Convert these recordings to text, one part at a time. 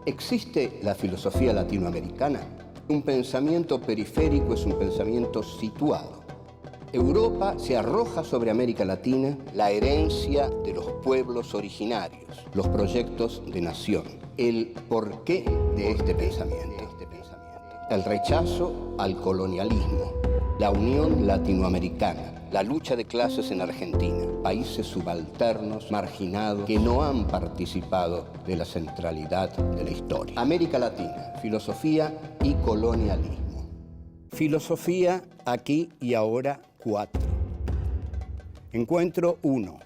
¿Existe la filosofía latinoamericana? Un pensamiento periférico es un pensamiento situado. Europa se arroja sobre América Latina la herencia de los pueblos originarios, los proyectos de nación, el porqué de este pensamiento, el rechazo al colonialismo, la unión latinoamericana, la lucha de clases en Argentina, países subalternos, marginados, que no han participado de la centralidad de la historia. América Latina, filosofía y colonialismo. Filosofía aquí y ahora 4. Encuentro 1.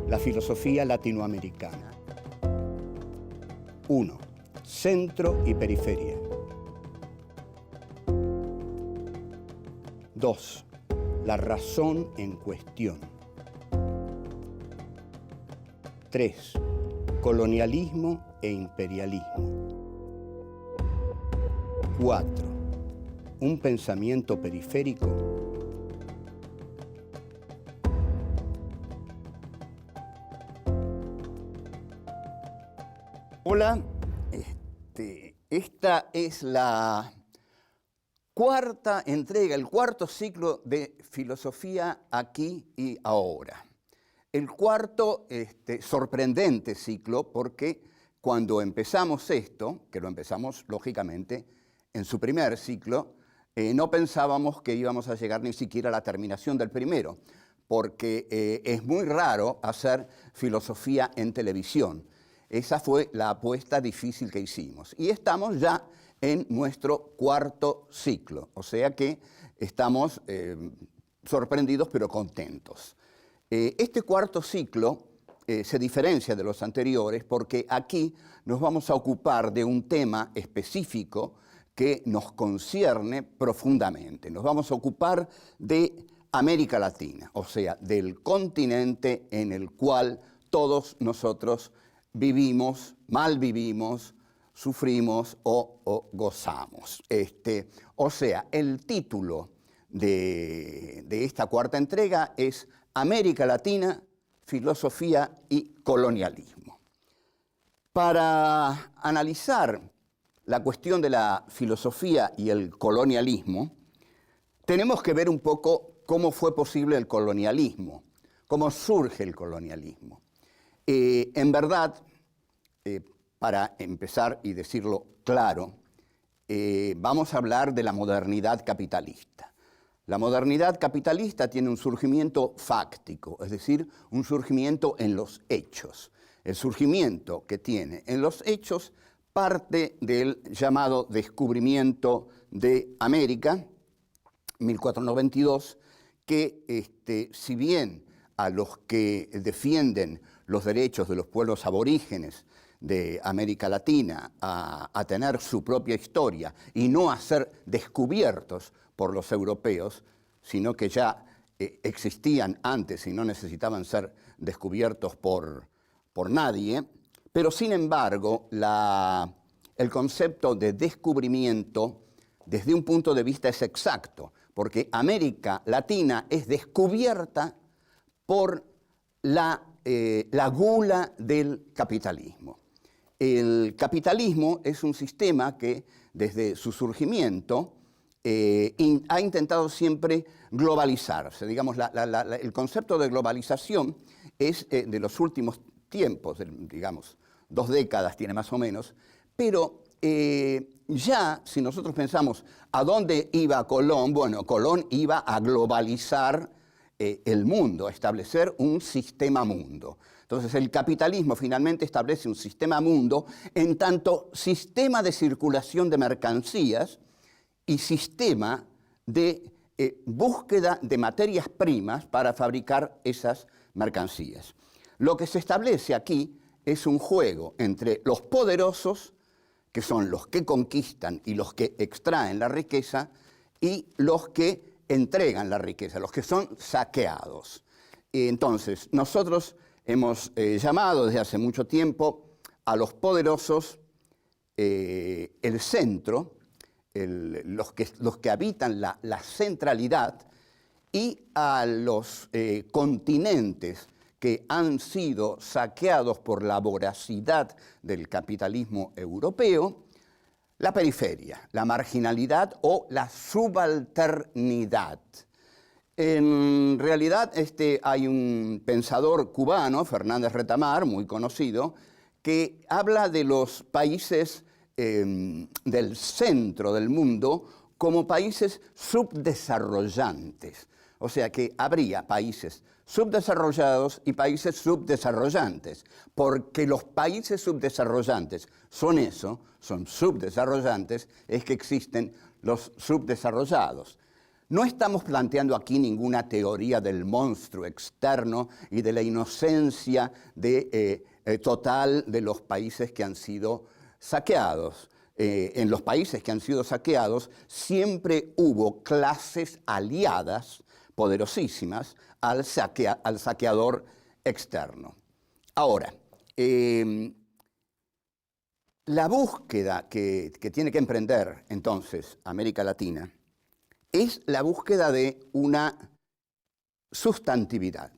La filosofía latinoamericana. 1. Centro y periferia. 2. La razón en cuestión. 3. Colonialismo e imperialismo. 4. Un pensamiento periférico. Hola, esta es la cuarta entrega, el cuarto ciclo de Filosofía aquí y ahora. El cuarto sorprendente ciclo porque cuando empezamos esto, que lo empezamos lógicamente en su primer ciclo, no pensábamos que íbamos a llegar ni siquiera a la terminación del primero, porque es muy raro hacer filosofía en televisión. Esa fue la apuesta difícil que hicimos. Y estamos ya en nuestro cuarto ciclo, o sea que estamos sorprendidos pero contentos. Este cuarto ciclo se diferencia de los anteriores porque aquí nos vamos a ocupar de un tema específico que nos concierne profundamente. Nos vamos a ocupar de América Latina, o sea, del continente en el cual todos nosotros vivimos, malvivimos, sufrimos o gozamos. O sea, el título de esta cuarta entrega es América Latina, filosofía y colonialismo. Para analizar la cuestión de la filosofía y el colonialismo, tenemos que ver un poco cómo fue posible el colonialismo, cómo surge el colonialismo. En verdad, para empezar y decirlo claro, vamos a hablar de la modernidad capitalista. La modernidad capitalista tiene un surgimiento fáctico, es decir, un surgimiento en los hechos. El surgimiento que tiene en los hechos parte del llamado descubrimiento de América, 1492, que si bien a los que defienden los derechos de los pueblos aborígenes de América Latina a tener su propia historia y no a ser descubiertos por los europeos, sino que ya existían antes y no necesitaban ser descubiertos por nadie, pero sin embargo el concepto de descubrimiento desde un punto de vista es exacto, porque América Latina es descubierta por la gula del capitalismo. El capitalismo es un sistema que desde su surgimiento ha intentado siempre globalizarse. Digamos, el concepto de globalización es de los últimos tiempos, digamos, 2 décadas tiene más o menos, pero ya si nosotros pensamos a dónde iba Colón, bueno, Colón iba a globalizar el mundo, a establecer un sistema mundo. Entonces el capitalismo finalmente establece un sistema mundo en tanto sistema de circulación de mercancías y sistema de búsqueda de materias primas para fabricar esas mercancías. Lo que se establece aquí es un juego entre los poderosos, que son los que conquistan y los que extraen la riqueza, y los que entregan la riqueza, los que son saqueados. Entonces, nosotros hemos llamado desde hace mucho tiempo a los poderosos el centro, los que habitan la centralidad, y a los continentes que han sido saqueados por la voracidad del capitalismo europeo, la periferia, la marginalidad o la subalternidad. En realidad hay un pensador cubano, Fernández Retamar, muy conocido, que habla de los países del centro del mundo como países subdesarrollantes. O sea que habría países subdesarrollados y países subdesarrollantes, porque los países subdesarrollantes son eso, son subdesarrollantes, es que existen los subdesarrollados. No estamos planteando aquí ninguna teoría del monstruo externo y de la inocencia total de los países que han sido saqueados. En los países que han sido saqueados siempre hubo clases aliadas poderosísimas al saqueador externo. Ahora, la búsqueda que tiene que emprender entonces América Latina es la búsqueda de una sustantividad,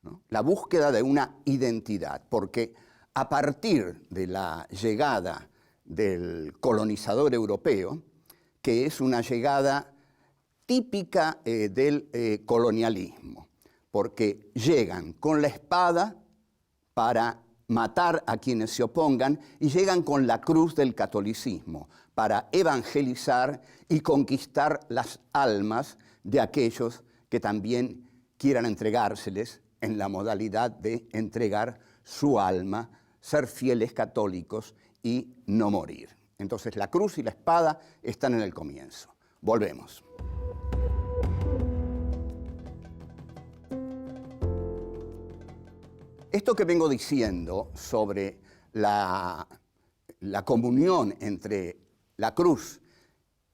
¿no? La búsqueda de una identidad, porque a partir de la llegada del colonizador europeo, que es una llegada típica del colonialismo, porque llegan con la espada para matar a quienes se opongan y llegan con la cruz del catolicismo para evangelizar y conquistar las almas de aquellos que también quieran entregárseles en la modalidad de entregar su alma, ser fieles católicos y no morir. Entonces la cruz y la espada están en el comienzo. Volvemos. Esto que vengo diciendo sobre la comunión entre la cruz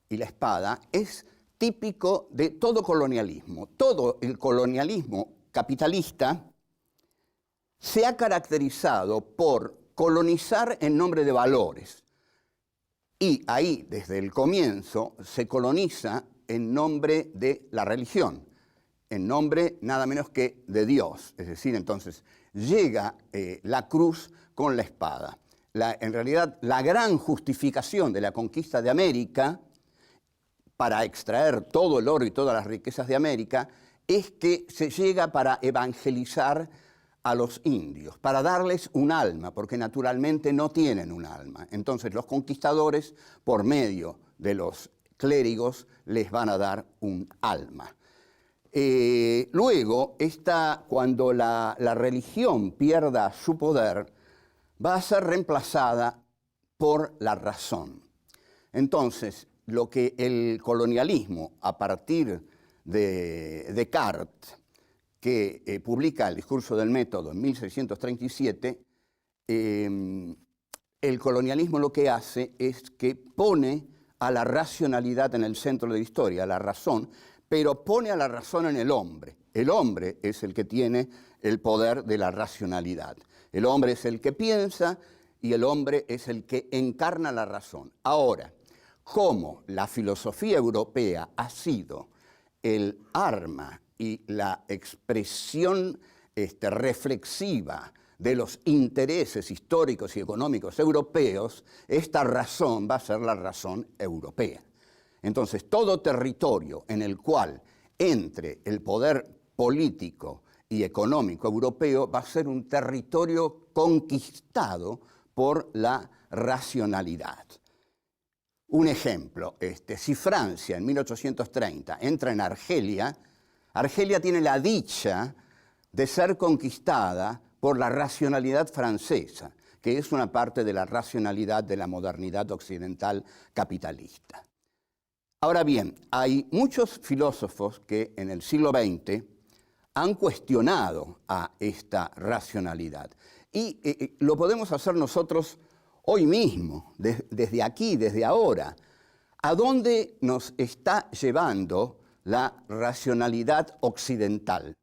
y la espada es típico de todo colonialismo. Todo el colonialismo capitalista se ha caracterizado por colonizar en nombre de valores. Y ahí, desde el comienzo, se coloniza en nombre de la religión, en nombre nada menos que de Dios. Es decir, entonces, llega la cruz con la espada. En realidad, la gran justificación de la conquista de América, para extraer todo el oro y todas las riquezas de América, es que se llega para evangelizar a los indios, para darles un alma, porque naturalmente no tienen un alma. Entonces los conquistadores, por medio de los clérigos, les van a dar un alma. Luego, cuando la religión pierda su poder, va a ser reemplazada por la razón. Entonces, lo que el colonialismo, a partir de Descartes, que publica el discurso del método en 1637, el colonialismo lo que hace es que pone a la racionalidad en el centro de la historia, a la razón, pero pone a la razón en el hombre. El hombre es el que tiene el poder de la racionalidad. El hombre es el que piensa y el hombre es el que encarna la razón. Ahora, como la filosofía europea ha sido el arma y la expresión reflexiva de los intereses históricos y económicos europeos, esta razón va a ser la razón europea. Entonces, todo territorio en el cual entre el poder político y económico europeo va a ser un territorio conquistado por la racionalidad. Un ejemplo, si Francia en 1830 entra en Argelia, Argelia tiene la dicha de ser conquistada por la racionalidad francesa, que es una parte de la racionalidad de la modernidad occidental capitalista. Ahora bien, hay muchos filósofos que en el siglo XX han cuestionado a esta racionalidad. Y lo podemos hacer nosotros hoy mismo, desde aquí, desde ahora. ¿A dónde nos está llevando la racionalidad occidental?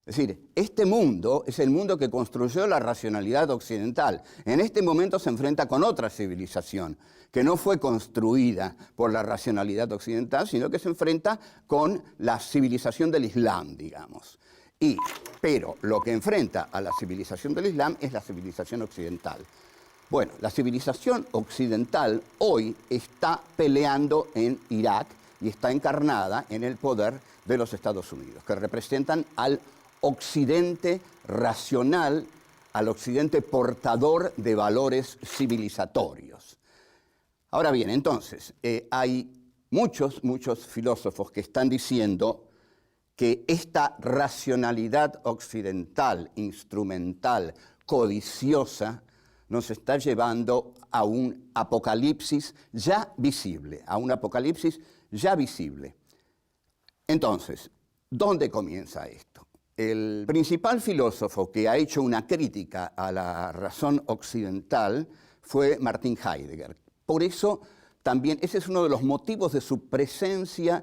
Es decir, este mundo es el mundo que construyó la racionalidad occidental. En este momento se enfrenta con otra civilización que no fue construida por la racionalidad occidental, sino que se enfrenta con la civilización del Islam, digamos. Pero lo que enfrenta a la civilización del Islam es la civilización occidental. Bueno, la civilización occidental hoy está peleando en Irak y está encarnada en el poder de los Estados Unidos, que representan al occidente racional, al occidente portador de valores civilizatorios. Ahora bien, entonces, hay muchos filósofos que están diciendo que esta racionalidad occidental, instrumental, codiciosa, nos está llevando a un apocalipsis ya visible, Entonces, ¿dónde comienza esto? El principal filósofo que ha hecho una crítica a la razón occidental fue Martin Heidegger. Por eso también ese es uno de los motivos de su presencia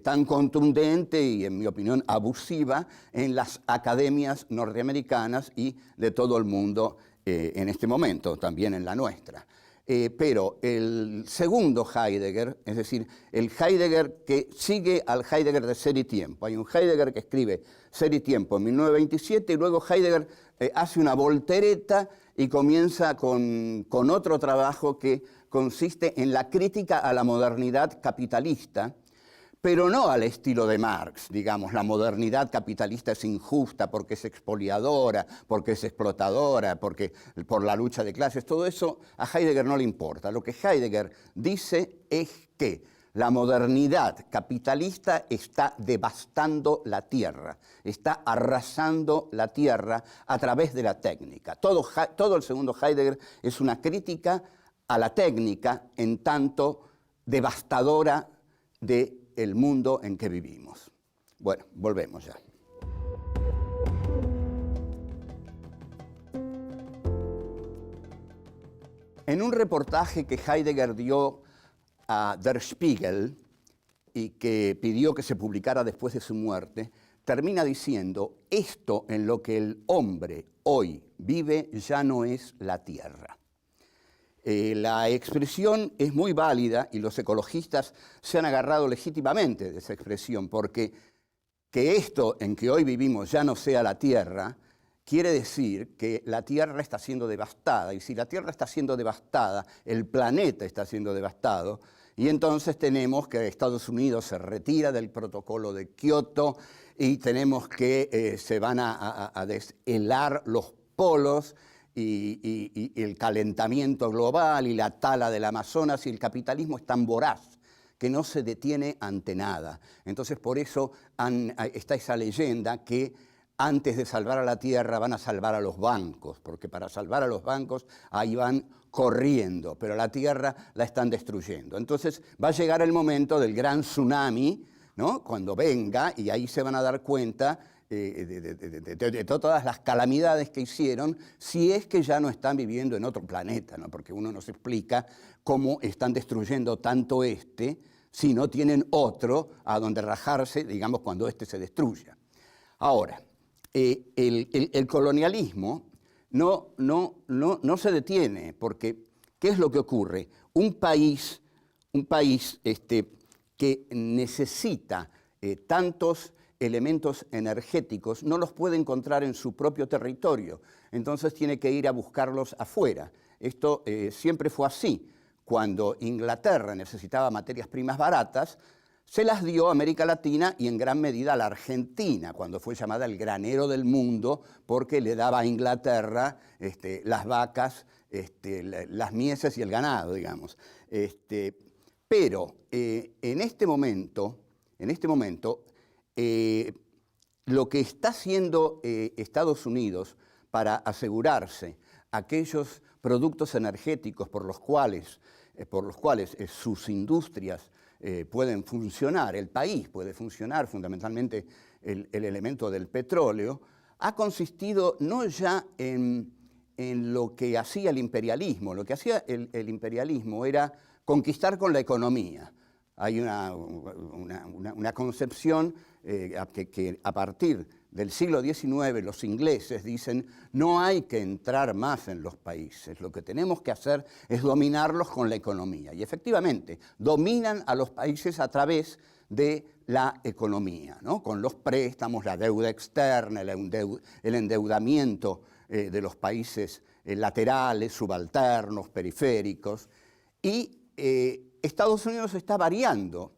tan contundente y, en mi opinión, abusiva en las academias norteamericanas y de todo el mundo en este momento, también en la nuestra. Pero el segundo Heidegger, es decir, el Heidegger que sigue al Heidegger de Ser y Tiempo. Hay un Heidegger que escribe Ser y Tiempo en 1927 y luego Heidegger hace una voltereta y comienza con otro trabajo que consiste en la crítica a la modernidad capitalista, pero no al estilo de Marx, digamos, la modernidad capitalista es injusta porque es expoliadora, porque es explotadora, por la lucha de clases, todo eso a Heidegger no le importa. Lo que Heidegger dice es que la modernidad capitalista está devastando la tierra, está arrasando la tierra a través de la técnica. Todo el segundo Heidegger es una crítica a la técnica en tanto devastadora del mundo en que vivimos. Bueno, volvemos ya. En un reportaje que Heidegger dio a Der Spiegel y que pidió que se publicara después de su muerte, termina diciendo: esto en lo que el hombre hoy vive ya no es la tierra. La expresión es muy válida y los ecologistas se han agarrado legítimamente de esa expresión, porque que esto en que hoy vivimos ya no sea la tierra, quiere decir que la tierra está siendo devastada, y si la tierra está siendo devastada, el planeta está siendo devastado, y entonces tenemos que Estados Unidos se retira del protocolo de Kioto y tenemos que se van a deshelar los polos, y el calentamiento global y la tala del Amazonas, y el capitalismo es tan voraz que no se detiene ante nada. Entonces por eso está esa leyenda que antes de salvar a la tierra van a salvar a los bancos, porque para salvar a los bancos ahí van corriendo, pero la tierra la están destruyendo. Entonces va a llegar el momento del gran tsunami, ¿no? Cuando venga, y ahí se van a dar cuenta de todas las calamidades que hicieron, si es que ya no están viviendo en otro planeta, ¿no? Porque uno no se explica cómo están destruyendo tanto si no tienen otro a donde rajarse, digamos, cuando se destruya. Ahora, el colonialismo no se detiene, porque ¿qué es lo que ocurre? Un país que necesita tantos elementos energéticos no los puede encontrar en su propio territorio, entonces tiene que ir a buscarlos afuera. Esto siempre fue así. Cuando Inglaterra necesitaba materias primas baratas, se las dio a América Latina y en gran medida a la Argentina, cuando fue llamada el granero del mundo, porque le daba a Inglaterra las vacas, las mieses y el ganado, digamos. Pero en este momento, lo que está haciendo Estados Unidos para asegurarse aquellos productos energéticos por los cuales sus industrias pueden funcionar, el país puede funcionar, fundamentalmente el elemento del petróleo, ha consistido no ya en lo que hacía el imperialismo. Lo que hacía el imperialismo era conquistar con la economía. hay una concepción que a partir del siglo XIX los ingleses dicen no hay que entrar más en los países, lo que tenemos que hacer es dominarlos con la economía. Y efectivamente, dominan a los países a través de la economía, ¿no? Con los préstamos, la deuda externa, el endeudamiento de los países laterales, subalternos, periféricos. Y Estados Unidos está variando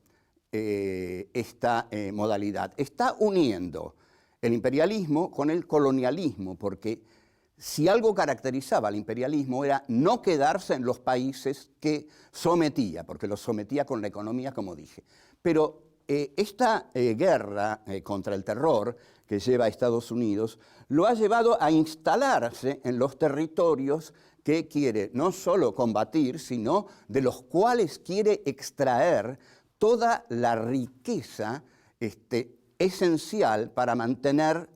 esta modalidad, está uniendo el imperialismo con el colonialismo, porque si algo caracterizaba al imperialismo era no quedarse en los países que sometía, porque los sometía con la economía, como dije. Pero esta guerra contra el terror que lleva a Estados Unidos lo ha llevado a instalarse en los territorios que quiere no solo combatir, sino de los cuales quiere extraer toda la riqueza esencial para mantener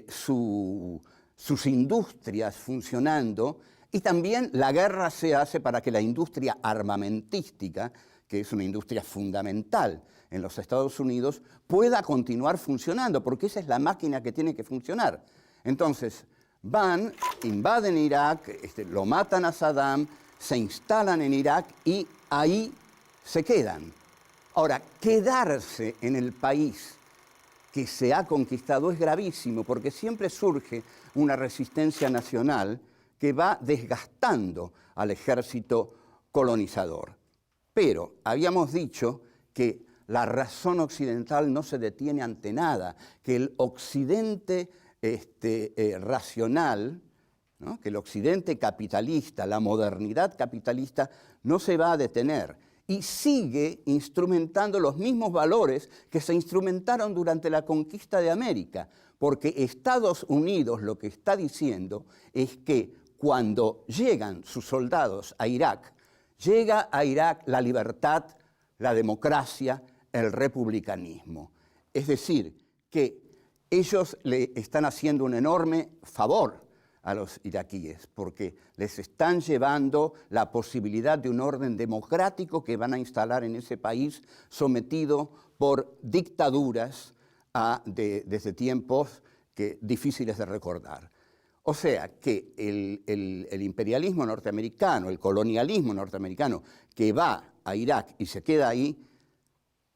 sus industrias funcionando, y también la guerra se hace para que la industria armamentística, que es una industria fundamental en los Estados Unidos, pueda continuar funcionando, porque esa es la máquina que tiene que funcionar. Entonces, van, invaden Irak, lo matan a Saddam, se instalan en Irak y ahí se quedan. Ahora, quedarse en el país que se ha conquistado es gravísimo, porque siempre surge una resistencia nacional que va desgastando al ejército colonizador. Pero habíamos dicho que la razón occidental no se detiene ante nada, que el occidente racional, ¿no? Que el occidente capitalista, la modernidad capitalista, no se va a detener y sigue instrumentando los mismos valores que se instrumentaron durante la conquista de América, porque Estados Unidos lo que está diciendo es que cuando llegan sus soldados a Irak, llega a Irak la libertad, la democracia, el republicanismo. Es decir, que ellos le están haciendo un enorme favor a los iraquíes, porque les están llevando la posibilidad de un orden democrático que van a instalar en ese país sometido por dictaduras desde tiempos difíciles de recordar. O sea que el imperialismo norteamericano, el colonialismo norteamericano que va a Irak y se queda ahí,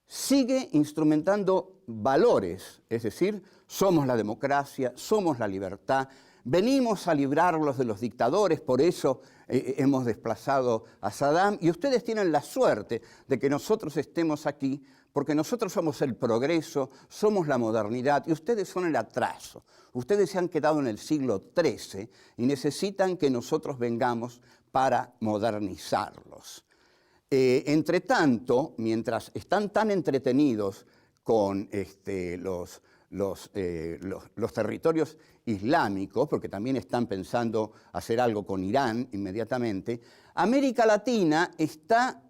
sigue instrumentando valores, es decir, somos la democracia, somos la libertad, venimos a librarlos de los dictadores, por eso hemos desplazado a Saddam, y ustedes tienen la suerte de que nosotros estemos aquí, porque nosotros somos el progreso, somos la modernidad, y ustedes son el atraso. Ustedes se han quedado en el siglo XIII y necesitan que nosotros vengamos para modernizarlos. Entre tanto, mientras están tan entretenidos con los territorios islámicos, porque también están pensando hacer algo con Irán inmediatamente, América Latina está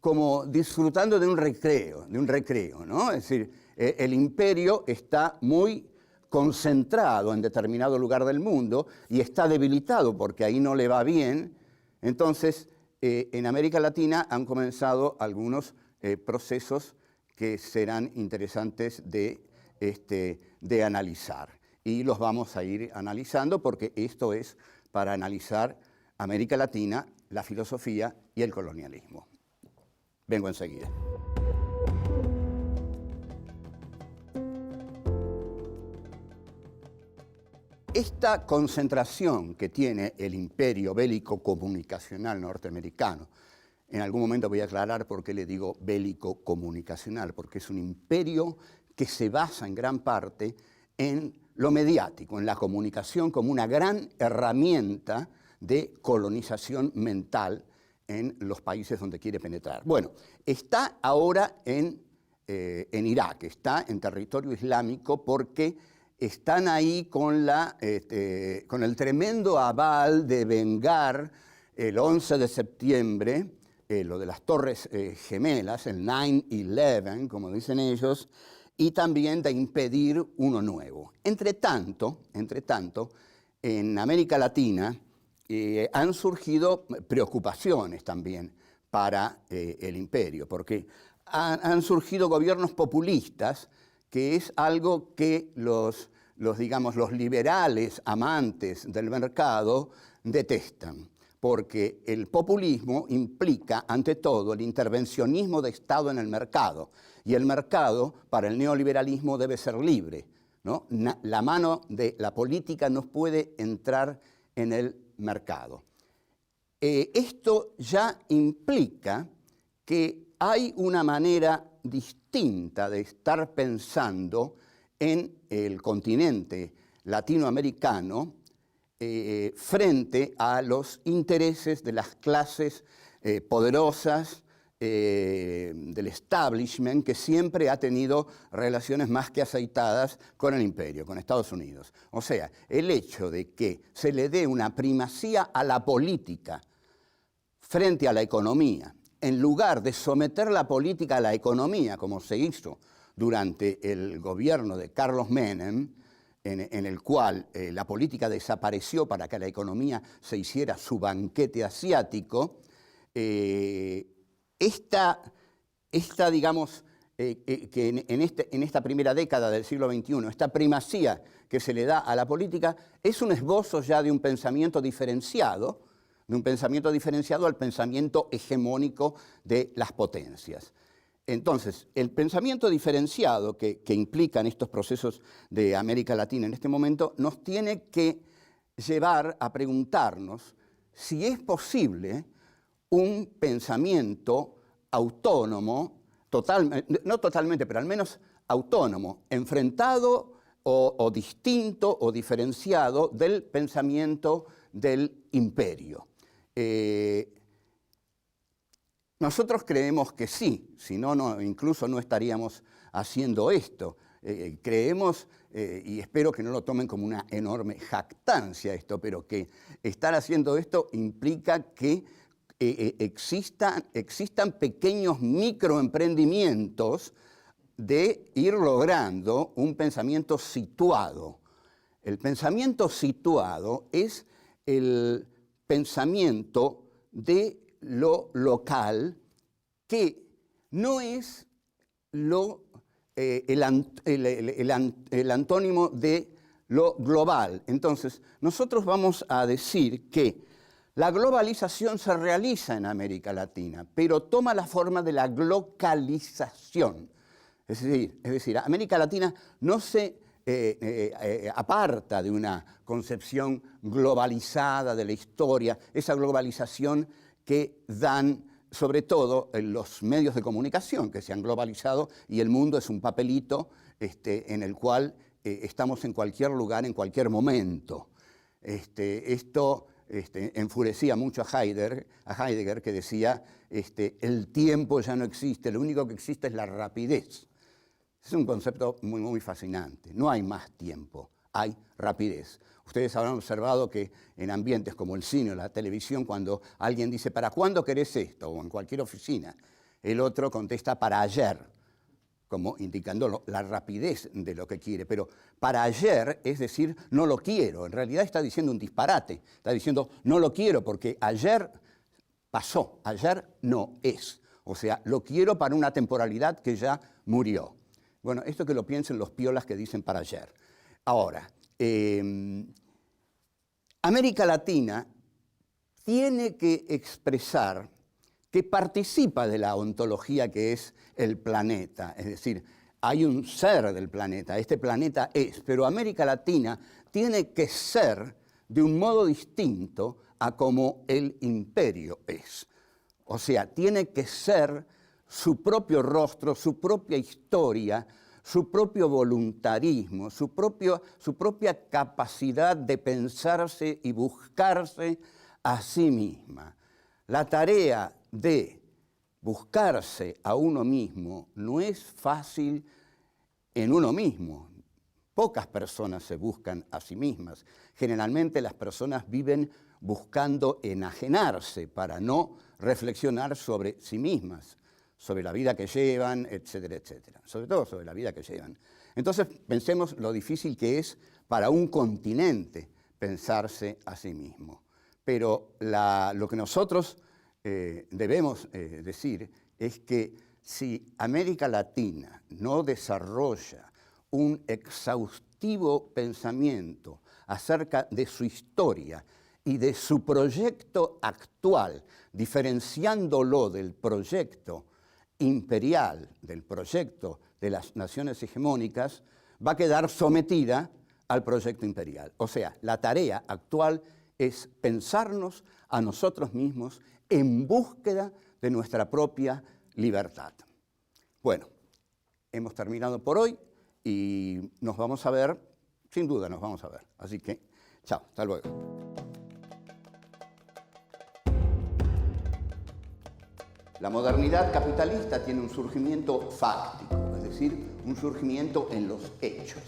como disfrutando de un recreo, ¿no? Es decir, el imperio está muy concentrado en determinado lugar del mundo y está debilitado porque ahí no le va bien. Entonces, en América Latina han comenzado algunos procesos que serán interesantes de analizar. Y los vamos a ir analizando porque esto es para analizar América Latina, la filosofía y el colonialismo. Vengo enseguida. Esta concentración que tiene el imperio bélico comunicacional norteamericano, en algún momento voy a aclarar por qué le digo bélico comunicacional, porque es un imperio que se basa en gran parte en lo mediático, en la comunicación como una gran herramienta de colonización mental en los países donde quiere penetrar. Bueno, está ahora en Irak, está en territorio islámico porque están ahí con el tremendo aval de vengar el 11 de septiembre, lo de las Torres Gemelas, el 9/11, como dicen ellos, y también de impedir uno nuevo. Entre tanto, en América Latina han surgido preocupaciones también para el imperio, porque han surgido gobiernos populistas, que es algo que digamos, los liberales amantes del mercado detestan, porque el populismo implica, ante todo, el intervencionismo de Estado en el mercado, y el mercado, para el neoliberalismo, debe ser libre, ¿no? La mano de la política no puede entrar en el mercado. Esto ya implica que hay una manera distinta de estar pensando en el continente latinoamericano frente a los intereses de las clases poderosas del establishment, que siempre ha tenido relaciones más que aceitadas con el imperio, con Estados Unidos. O sea, el hecho de que se le dé una primacía a la política frente a la economía, en lugar de someter la política a la economía, como se hizo durante el gobierno de Carlos Menem, en el cual la política desapareció para que la economía se hiciera su banquete asiático, digamos, que en esta primera década del siglo XXI, esta primacía que se le da a la política, es un esbozo ya de un pensamiento diferenciado, al pensamiento hegemónico de las potencias. Entonces, el pensamiento diferenciado que implican estos procesos de América Latina en este momento nos tiene que llevar a preguntarnos si es posible un pensamiento autónomo, no totalmente, pero al menos autónomo, enfrentado o distinto o diferenciado del pensamiento del imperio. Nosotros creemos que sí, si no, incluso no estaríamos haciendo esto. Creemos, y espero que no lo tomen como una enorme jactancia esto, pero que estar haciendo esto implica que existan pequeños microemprendimientos de ir logrando un pensamiento situado. El pensamiento situado es el pensamiento de lo local, que no es el antónimo de lo global. Entonces, nosotros vamos a decir que la globalización se realiza en América Latina, pero toma la forma de la glocalización. Es decir, América Latina no se aparta de una concepción globalizada de la historia, esa globalización que dan sobre todo los medios de comunicación que se han globalizado, y el mundo es un papelito en el cual estamos en cualquier lugar, en cualquier momento. Esto enfurecía mucho a Heidegger, que decía, el tiempo ya no existe, lo único que existe es la rapidez. Es un concepto muy, muy fascinante. No hay más tiempo, hay rapidez. Ustedes habrán observado que en ambientes como el cine o la televisión, cuando alguien dice, ¿para cuándo querés esto? O en cualquier oficina, el otro contesta, para ayer, como indicando la rapidez de lo que quiere. Pero para ayer es decir, no lo quiero. En realidad está diciendo un disparate. Está diciendo, no lo quiero porque ayer pasó, ayer no es. O sea, lo quiero para una temporalidad que ya murió. Bueno, esto que lo piensen los piolas que dicen para ayer. Ahora, América Latina tiene que expresar que participa de la ontología que es el planeta. Es decir, hay un ser del planeta, este planeta es, pero América Latina tiene que ser de un modo distinto a como el imperio es. O sea, tiene que ser su propio rostro, su propia historia, su propio voluntarismo, su propia capacidad de pensarse y buscarse a sí misma. La tarea de buscarse a uno mismo no es fácil en uno mismo. Pocas personas se buscan a sí mismas. Generalmente las personas viven buscando enajenarse para no reflexionar sobre sí mismas, sobre la vida que llevan, etcétera, etcétera. Sobre todo sobre la vida que llevan. Entonces pensemos lo difícil que es para un continente pensarse a sí mismo. Pero lo que nosotros debemos decir es que si América Latina no desarrolla un exhaustivo pensamiento acerca de su historia y de su proyecto actual, diferenciándolo del proyecto imperial, del proyecto de las naciones hegemónicas, va a quedar sometida al proyecto imperial. O sea, la tarea actual es pensarnos a nosotros mismos en búsqueda de nuestra propia libertad. Bueno, hemos terminado por hoy y nos vamos a ver, sin duda nos vamos a ver. Así que, chao, hasta luego. La modernidad capitalista tiene un surgimiento fáctico, es decir, un surgimiento en los hechos.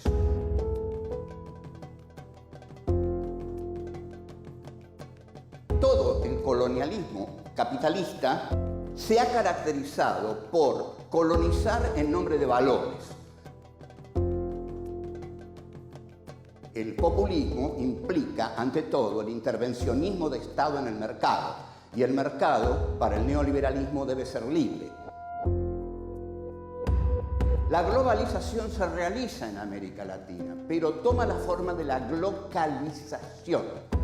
Todo el colonialismo capitalista se ha caracterizado por colonizar en nombre de valores. El populismo implica, ante todo, el intervencionismo de Estado en el mercado, y el mercado, para el neoliberalismo, debe ser libre. La globalización se realiza en América Latina, pero toma la forma de la glocalización.